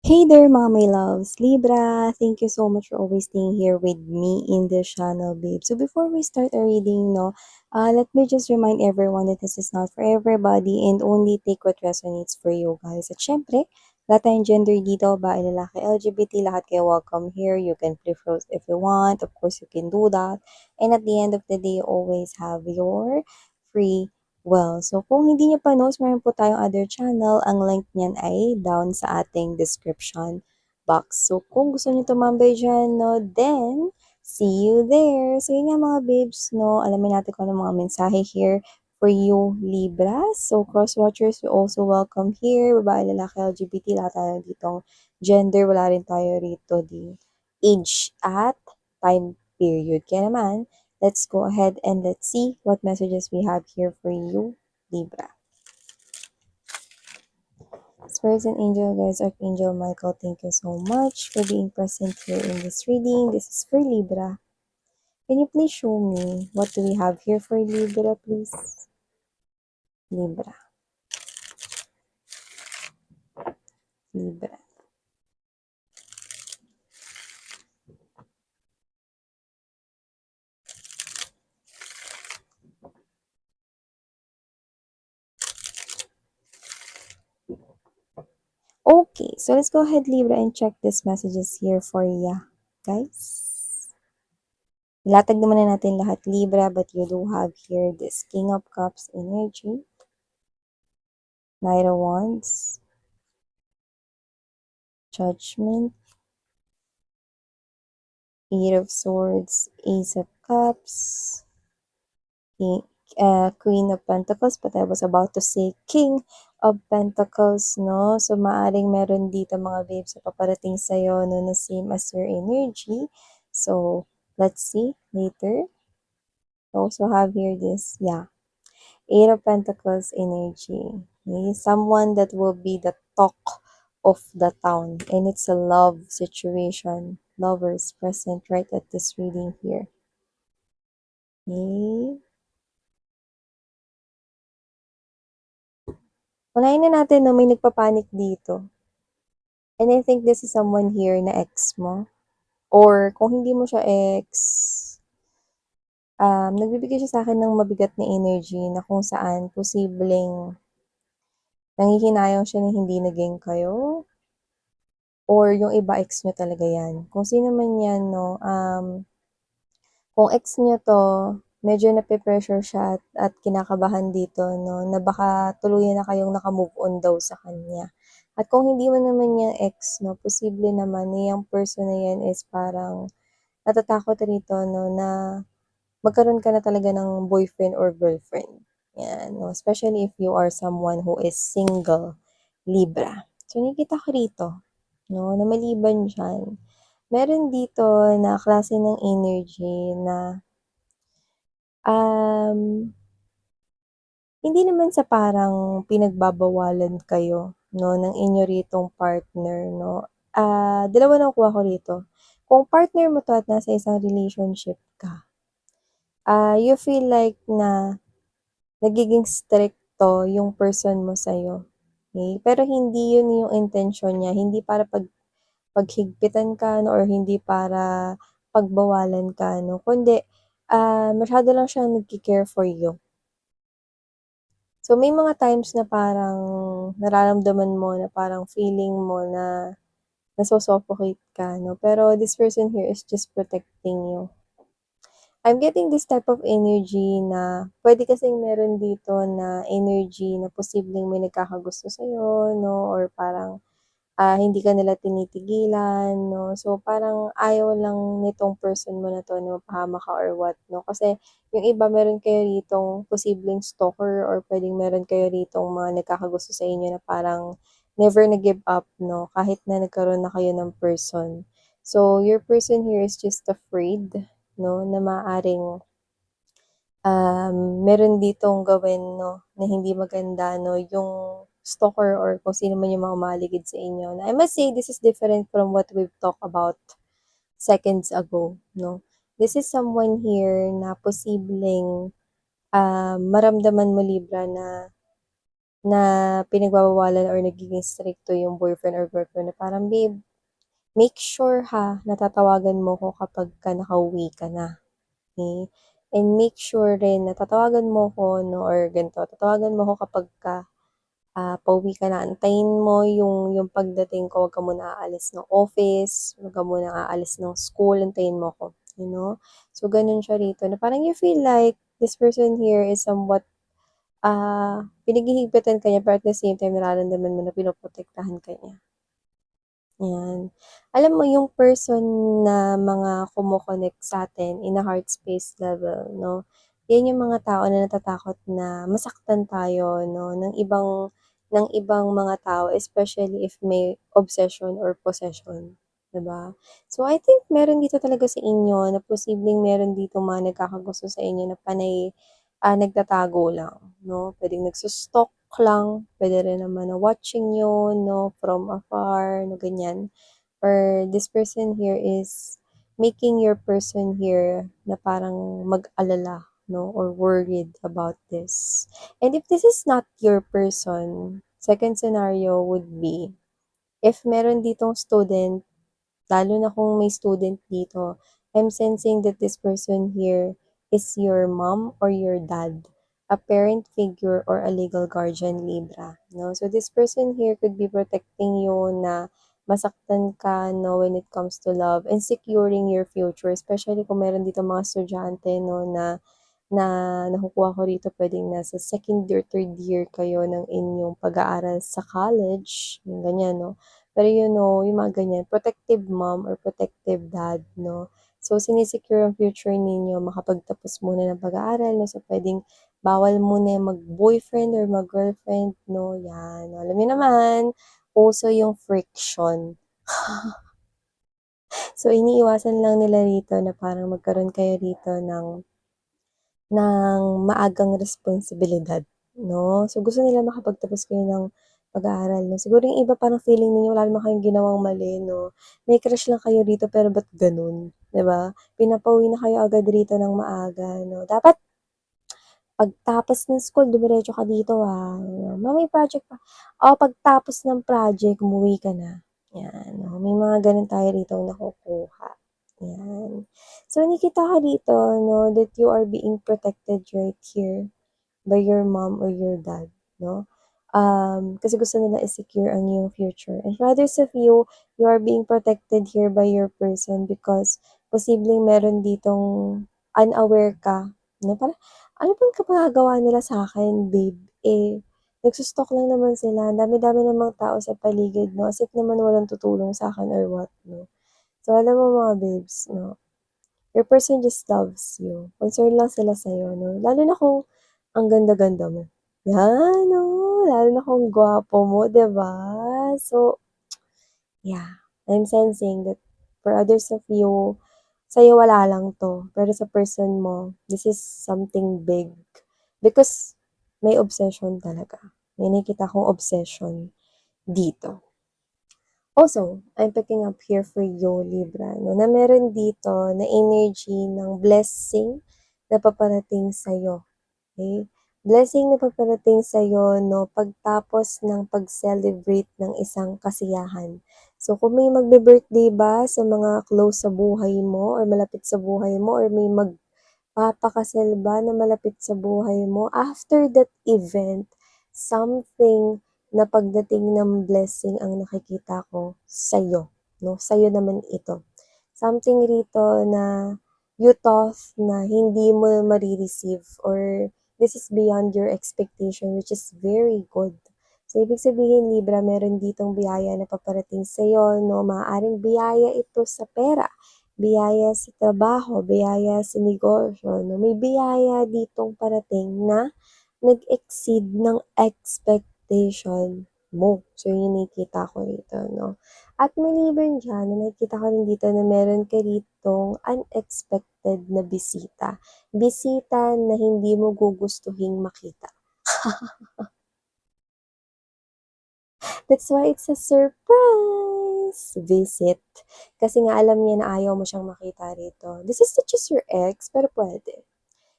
Hey there, mga my loves! Libra, thank you so much for always staying here with me in this channel, babe. So before we start our reading, let me just remind everyone that this is not for everybody and only take what resonates for you guys. At syempre, lahat tayong gender dito, babae, lalaki, LGBT, lahat kayo welcome here. You can flip roast if you want. Of course, you can do that. And at the end of the day, you always have your free so kung hindi niyo pa knows, meron po tayong other channel. Ang link niyan ay down sa ating description box. So, kung gusto niyo tumambay dyan, then, see you there. So, yun nga mga babes, alamin natin kung ano mga mensahe here for you, Libra. So, cross-watchers, we also welcome here. Babae, lalaki, LGBT, lahat tayo ditong gender. Wala rin tayo rito di age at time period. Kaya naman, let's go ahead and let's see what messages we have here for you, Libra. Spirits and Angel, guys, Archangel Michael, thank you so much for being present here in this reading. This is for Libra. Can you please show me what do we have here for Libra, please? Libra. Libra. Okay, so let's go ahead, Libra, and check these messages here for ya, guys. Ilatag naman na natin lahat, Libra, but you do have here this King of Cups energy, Knight of Wands, Judgment, Eight of Swords, Ace of Cups, Queen of Pentacles, but I was about to say King of Pentacles, no? So, maaring meron dito mga babes na paparating sa'yo, no, na same as your energy. So, let's see later. I also have here this, Eight of Pentacles energy. Okay? Someone that will be the talk of the town, and it's a love situation. Lovers present right at this reading here. Okay. Unahin na natin na may nagpapanik dito. And I think this is someone here na ex mo. Or kung hindi mo siya ex, nagbibigay siya sa akin ng mabigat na energy na kung saan posibleng nanghihinayang siya na hindi naging kayo. Or yung iba ex nyo talaga yan. Kung sino man yan, kung ex nyo to, medyo nape-pressure siya at kinakabahan dito, na baka tuluyan na kayong naka-move on daw sa kanya. At kung hindi mo naman yung ex, posible naman na yung person na yan is parang natatakot rito, na magkaroon ka na talaga ng boyfriend or girlfriend. Yan, especially if you are someone who is single, Libra. So, nakikita ko rito, na maliban dyan, meron dito na klase ng energy na hindi naman sa parang pinagbabawalan kayo, ng inyo ritong partner, dalawa na kuha ko rito. Kung partner mo 'to at nasa isang relationship ka, you feel like na nagiging strikto yung person mo sa'yo, okey? Pero hindi yun yung intensyon niya, hindi para paghigpitan ka, or hindi para pagbawalan ka, kundi, masyado lang siyang nagke-care for you. So, may mga times na parang nararamdaman mo na parang feeling mo na naso-suffocate ka, pero this person here is just protecting you. I'm getting this type of energy na pwede kasing meron dito na energy na posibleng may nagkakagusto sa'yo, or parang hindi ka nila tinitigilan, So, parang ayaw lang nitong person mo na 'to na mapahamak ka or what, Kasi yung iba meron kayo ritong posibleng stalker or puwedeng meron kayo ritong mga nagkakagusto sa inyo na parang never nag-give up, kahit na nagkaroon na kayo ng person. So, your person here is just afraid, na maaaring meron ditong gawin, na hindi maganda, yung stalker or kung sino man yung mga umaligid sa inyo. I must say, this is different from what we've talked about seconds ago, This is someone here na posibleng maramdaman mo, Libra, na na pinagbabawalan or nagiging stricto yung boyfriend or girlfriend na parang, "Babe, make sure ha na tatawagan mo ko kapagka nakauwi ka na, okey? And make sure rin na tatawagan mo ko 'no or ganito, tatawagan mo ko kapagka pauwi ka na, antayin mo yung pagdating ko, 'wag ka muna aalis ng office, 'wag ka muna aalis ng school, antayin mo ko, you know? So, gano'n siya rito na parang you feel like this person here is somewhat, pinaghihigpitan ka niya pero at the same time nararamdaman mo na pinoprotektahan ka niya. 'Yan. Alam mo yung person na mga kumo-connect sa'tin in a heart space level 'no, 'yan yung mga tao na natatakot na masaktan tayo 'no, ng ibang mga tao especially if may obsession or possession, 'di ba? So, I think meron dito talaga sa inyo na posibleng meron ditong mga nagkakagusto sa inyo na panay, nagtatago lang 'no, puwedeng nagso-stalk lang, puwede rin naman na watching you 'no, from afar 'no, ganyan. Or this person here is making your person here na parang mag-alala 'no, or worried about this. And if this is not your person, second scenario would be, if meron ditong student, lalo na kung may student dito, I'm sensing that this person here is your mom or your dad, a parent figure or a legal guardian, Libra, no? So this person here could be protecting you na masaktan ka, no, when it comes to love and securing your future, especially kung meron dito mga estudyante, no, na na nakukuha ko rito puwedeng nasa second year, third year kayo ng inyong pag-aaral sa college, yung ganyan 'no. Pero yung mga ganyan, protective mom or protective dad 'no. So, sine-secure ang future ninyo makapagtapos muna ng pag-aaral 'no, so puwedeng bawal muna mag-boyfriend or mag-girlfriend 'no, 'yan. Alam niyo naman, uso yung friction. So, iniiwasan lang nila rito na parang magkaroon kayo rito ng maagang responsibilidad 'no. So, gusto nila makapagtapos kayo ng pag-aaral 'no. Siguro yung iba parang feeling ninyo wala naman kayong ginawang mali 'no. May crush lang kayo rito pero ba't gano'n, 'di ba? Pinapauwi na kayo agad rito ng maaga 'no. Dapat pagtapos ng school dumiretso ka dito, "Ma, may project pa." O pagtapos ng project umuwi ka na, 'yan 'no. May mga gano'n tayo ritong nakukuha, 'yan. So, nakikita ko dito 'no, that you are being protected right here by your mom or your dad 'no. Kasi gusto nila i-secure ang iyong future and for others of you, you are being protected here by your person because posibleng meron ditong unaware ka 'no, parang, "Ano bang ginagawa nila sa'kin babe, eh, nagso-stalk lang naman sila, ang dami-dami namang tao sa paligid 'no, as if naman walang tutulong sa'kin or what 'no." So, alam mo mga babes 'no, your person just loves you. Concern lang sila sa'yo 'no, lalo na kung ang ganda-ganda mo. 'Yan, oo, lalo na kung gwapo mo, 'di ba? So, yeah, I'm sensing that for others of you, sa'yo wala lang 'to, pero sa person mo, this is something big. Because may obsession talaga. May nakikita akong obsession dito. Also, I'm picking up here for you, Libra, 'no, na meron dito na energy ng blessing na paparating sa'yo, okey? Blessing na paparating sa'yo 'no, pagtapos ng pag-celebrate ng isang kasiyahan. So, kung may magbi-birthday ba sa mga close sa buhay mo or malapit sa buhay mo or may magpapakasal ba na malapit sa buhay mo, after that event, something na pagdating ng blessing ang nakikita ko sa'yo 'no, sa'yo naman ito. Something rito na you thought na hindi mo mare-receive or this is beyond your expectation which is very good. So, ibig sabihin Libra, meron ditong biyaya na paparating sa'yo 'no, maaaring biyaya ito sa pera, biyaya sa trabaho, biyaya sa negosyo 'no, may biyaya ditong parating na nag-exceed ng expectation mo. So, yun yung nakikita ko rito 'no. At maliban diyan, nakikita ko rin dito na meron ka ditong unexpected na bisita. Bisita na hindi mo gugustuhing makita. That's why it's a surprise visit. Kasi nga alam niya na ayaw mo siyang makita rito. This is not just your ex, pero puwede.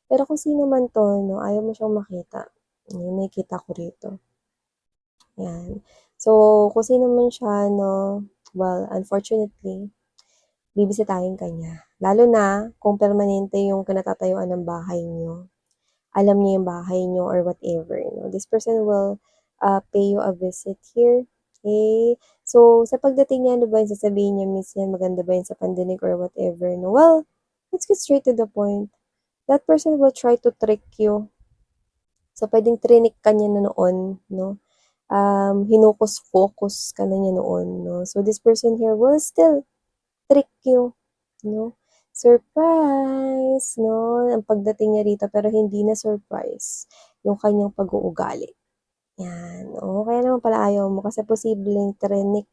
Pero kung sino man 'to 'no, ayaw mo siyang makita. Yun nakikita ko rito. yan. So, kung sino man siya 'no, well, unfortunately, bibisitahin ka niya. Lalo na kung permanente yung kinatatayuan ng bahay niyo. Alam niya yung bahay niyo or whatever, no? This person will pay you a visit here. Okay? So, sa pagdating niya, ano ba yung sasabihin niya, miss yan, maganda ba yun sa pandinig or whatever, no? Well, let's get straight to the point. That person will try to trick you. So, pwedeng trinik ka niya na noon, no? Hinukus-focus ka na niya noon, no? So, this person here will still trick you, no? Surprise, no? Ang pagdating niya rito, pero hindi na surprise yung kanyang pag-uugali. Yan, oo. Kaya naman pala ayaw mo kasi posibleng trinik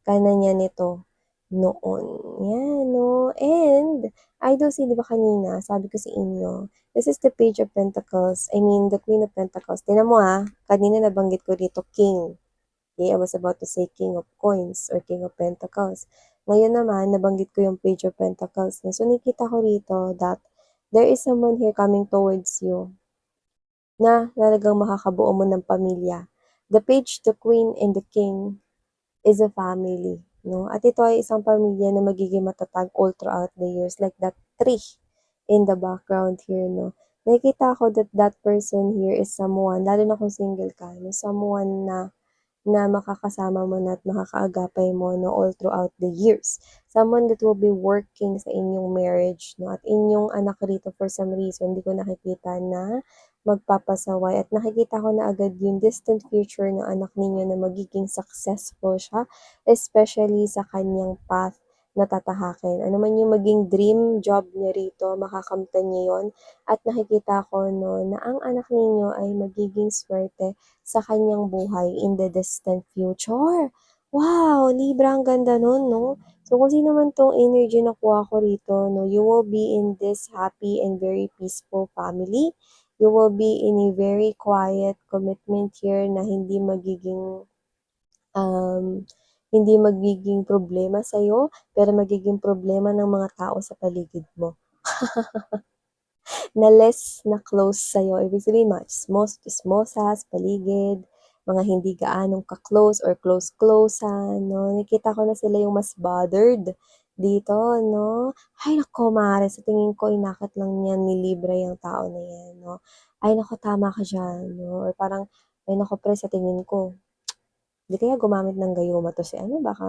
ka na niya nito noon. Yan, no? And, I do see, di ba kanina, sabi ko sa inyo, this is the Page of Pentacles. I mean, the Queen of Pentacles. Tingnan mo kanina nabanggit ko dito, King. Okay, I was about to say King of Coins or King of Pentacles. Ngayon naman, nabanggit ko yung Page of Pentacles. So, nakita ko rito that there is someone here coming towards you na talagang makakabuo mo ng pamilya. The Page, the Queen, and the King is a family. No? At ito ay isang pamilya na magiging matatag all throughout the years. Like that tree in the background here. No? Nakikita ko that that person here is someone, lalo na kung single ka, no? Someone na makakasama mo na at makakaagapay mo no, all throughout the years. Someone that will be working sa inyong marriage, no, at inyong anak rito for some reason, hindi ko nakikita na magpapasaway at nakikita ko na agad yung distant future ng anak ninyo na magiging successful siya, especially sa kanyang path na tatahakin. Ano man yung maging dream job niya rito, makakamtan niya yon. At nakikita ko no, na ang anak ninyo ay magiging swerte sa kanyang buhay in the distant future. Wow! Libra, ang ganda nun, no? So, kung sino man tong energy na kuha ko rito, no, you will be in this happy and very peaceful family. You will be in a very quiet commitment here na um, hindi magiging problema sa'yo, pero magiging problema ng mga tao sa paligid mo na less na close sa'yo. Ibig sabihin, mga chismosas, paligid, mga hindi gaanong ka-close or close-closean, no? Nakita ko na sila yung mas bothered dito, no? Ay, nako, mare, sa tingin ko, inakit lang yan ni Libra yung tao na yan, no? Ay, nako, tama ka dyan, no? Or parang, ay, nako, pre, sa tingin ko, di kaya gumamit ng gayuma to si ano, baka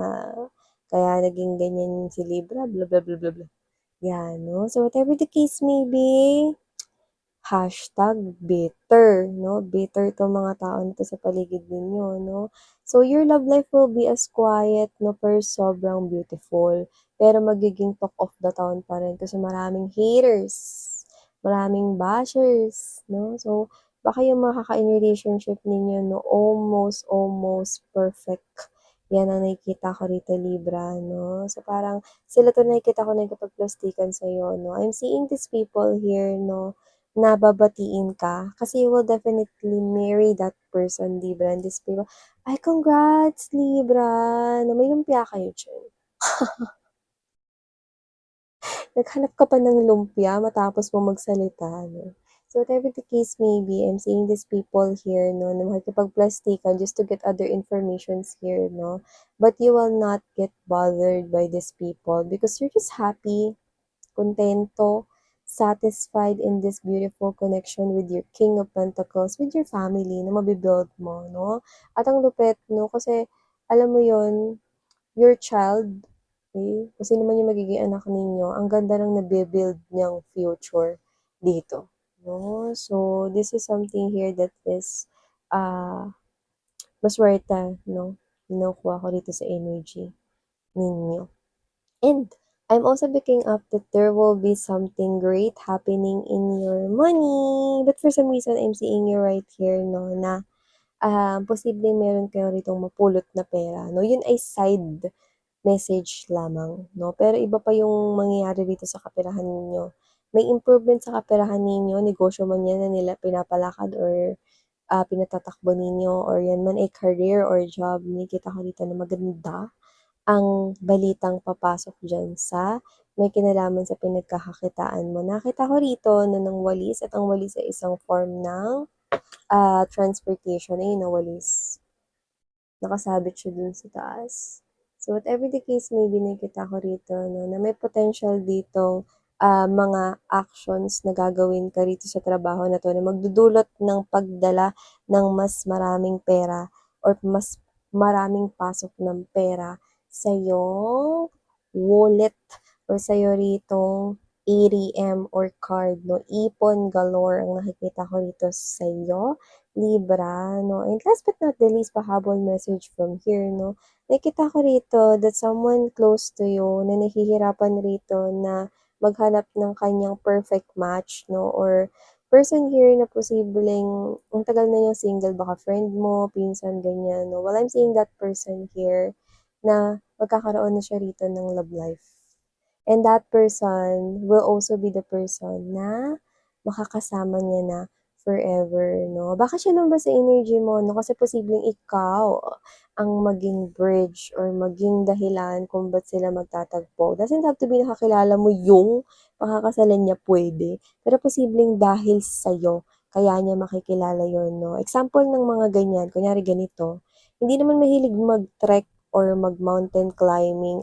kaya naging ganyan si Libra, blah, blah, blah, blah, blah. Yan, no? So, whatever the case may be, #bitter, no? Bitter 'tong mga tao na 'to sa paligid ninyo, no? So, your love life will be as quiet, no, pero sobrang beautiful. Pero magiging talk of the town pa rin kasi maraming haters, maraming bashers, no? So, baka yung makaka-in relationship ninyo, no, almost perfect. Yan ang nakikita ko rito, Libra, no? So, parang sila 'to nakikita ko na nakikipagplastikan sa'yo, no? I'm seeing these people here, no, na babatiin ka kasi you will definitely marry that person, Libra, and these people, ay congrats Libra, na may lumpia kayo diyan. Naghanap ka pa ng lumpia matapos mo magsalita, no? So whatever the case may be, I'm seeing these people here, no, na makikipagplastikan just to get other informations here, no? But you will not get bothered by these people because you're just happy, kontento, satisfied in this beautiful connection with your King of Pentacles, with your family na mabibuild mo, no? At ang lupit, no? Kasi, alam mo yon, your child, okay? Kung sino man yung magiging anak ninyo, ang ganda ng nabibuild niyang future dito, no? So, this is something here that is, maswerte, no? Kinukuha ko dito sa energy ninyo. And I'm also picking up that there will be something great happening in your money. But for some reason, I'm seeing you right here, no, na posibleng meron kayo ritong mapulot na pera, no? Yun ay side message lamang, no? Pero iba pa yung mangyayari dito sa kaperahan ninyo. May improvement sa kaperahan ninyo, negosyo man yan na nila pinapalakad or pinatatakbo ninyo or yan man ay career or job. Nakikita ko dito na maganda ang balitang papasok diyan sa may kinalaman sa pinagkakakitaan mo. Nakita ko rito no, ng walis at ang walis ay isang form ng transportation. Ayun ang walis. nakasabit siya dun sa taas. So, whatever the case may be, nakikita ko rito, no, na may potential ditong mga actions na gagawin ka rito sa trabaho na to na magdudulot ng pagdala ng mas maraming pera or mas maraming pasok ng pera sa iyong wallet or sa iyo ritong ATM or card, no? Ipon galore ang nakikita ko rito sa iyo, Libra, no? And last but not the least, pahabol message from here, no? Nakikita ko rito that someone close to you na nahihirapan rito na maghanap ng kanyang perfect match, no? Or person here na posibleng ang tagal na yung single, baka friend mo, pinsan, ganyan, no? Well, I'm seeing that person here na magkakaroon na siya rito ng love life. And that person will also be the person na makakasama niya na forever, no? Baka siya lang ba sa energy mo, no? Kasi posibleng ikaw ang maging bridge or maging dahilan kung ba't sila magtatagpo. Doesn't have to be nakakilala mo yung makakasalan niya, pwede. Pero posibleng dahil sa'yo, kaya niya makikilala yon, no? Example ng mga ganyan, kunyari ganito, hindi naman mahilig mag-trek or mag-mountain climbing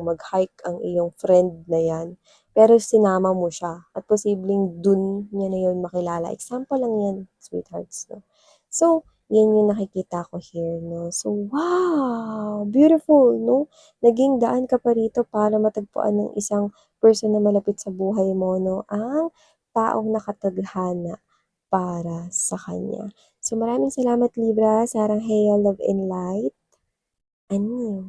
mag-hike ang iyong friend na yan, pero sinama mo siya at posibleng dun niya na yun makilala. Example lang yan, sweethearts, no? So, yan yung nakikita ko here, no? So, wow! Beautiful, no? Naging daan ka pa rito para matagpuan ng isang person na malapit sa buhay mo, no? Ang taong nakatadhana para sa kanya. So, maraming salamat, Libra, sa Arangheo Love and Light. Ano?